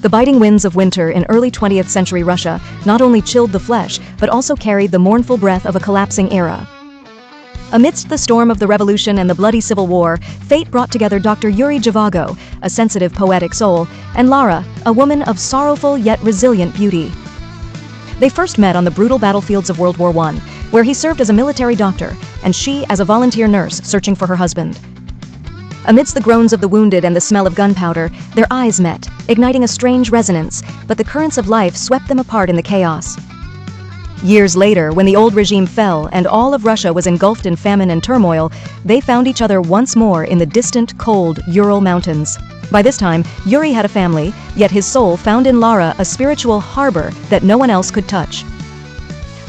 The biting winds of winter in early 20th century Russia not only chilled the flesh, but also carried the mournful breath of a collapsing era. Amidst the storm of the revolution and the bloody civil war, fate brought together Dr. Yuri Zhivago, a sensitive poetic soul, and Lara, a woman of sorrowful yet resilient beauty. They first met on the brutal battlefields of World War I, where he served as a military doctor, and she as a volunteer nurse searching for her husband. Amidst the groans of the wounded and the smell of gunpowder, their eyes met, igniting a strange resonance, but the currents of life swept them apart in the chaos. Years later, when the old regime fell and all of Russia was engulfed in famine and turmoil, they found each other once more in the distant, cold Ural Mountains. By this time, Yuri had a family, yet his soul found in Lara a spiritual harbor that no one else could touch.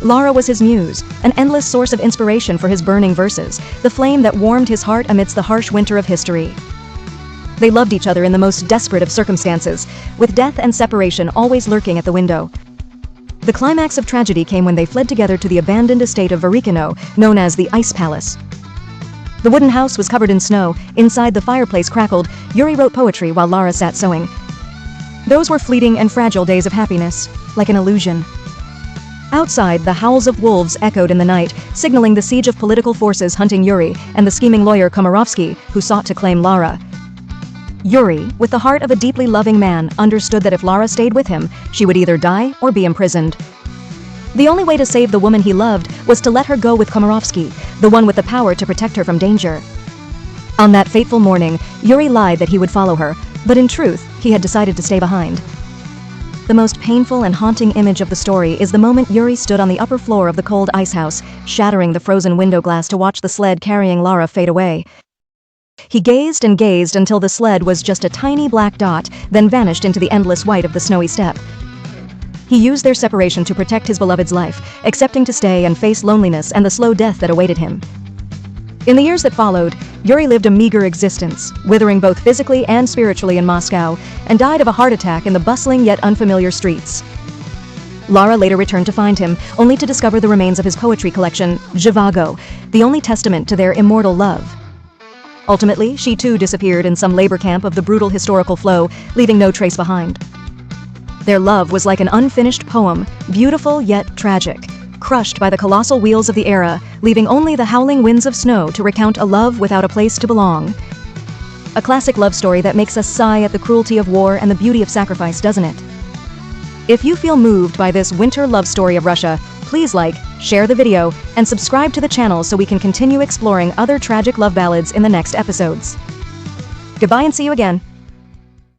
Lara was his muse, an endless source of inspiration for his burning verses, the flame that warmed his heart amidst the harsh winter of history. They loved each other in the most desperate of circumstances, with death and separation always lurking at the window. The climax of tragedy came when they fled together to the abandoned estate of Varikino, known as the Ice Palace. The wooden house was covered in snow. Inside, the fireplace crackled. Yuri wrote poetry while Lara sat sewing. Those were fleeting and fragile days of happiness, like an illusion. Outside, the howls of wolves echoed in the night, signaling the siege of political forces hunting Yuri and the scheming lawyer Komarovsky, who sought to claim Lara. Yuri, with the heart of a deeply loving man, understood that if Lara stayed with him, she would either die or be imprisoned. The only way to save the woman he loved was to let her go with Komarovsky, the one with the power to protect her from danger. On that fateful morning, Yuri lied that he would follow her, but in truth, he had decided to stay behind. The most painful and haunting image of the story is the moment Yuri stood on the upper floor of the cold ice house, shattering the frozen window glass to watch the sled carrying Lara fade away. He gazed and gazed until the sled was just a tiny black dot, then vanished into the endless white of the snowy steppe. He used their separation to protect his beloved's life, accepting to stay and face loneliness and the slow death that awaited him. In the years that followed, Yuri lived a meager existence, withering both physically and spiritually in Moscow, and died of a heart attack in the bustling yet unfamiliar streets. Lara later returned to find him, only to discover the remains of his poetry collection, Zhivago, the only testament to their immortal love. Ultimately, she too disappeared in some labor camp of the brutal historical flow, leaving no trace behind. Their love was like an unfinished poem, beautiful yet tragic, crushed by the colossal wheels of the era, leaving only the howling winds of snow to recount a love without a place to belong. A classic love story that makes us sigh at the cruelty of war and the beauty of sacrifice, doesn't it? If you feel moved by this winter love story of Russia, please like, share the video, and subscribe to the channel so we can continue exploring other tragic love ballads in the next episodes. Goodbye and see you again.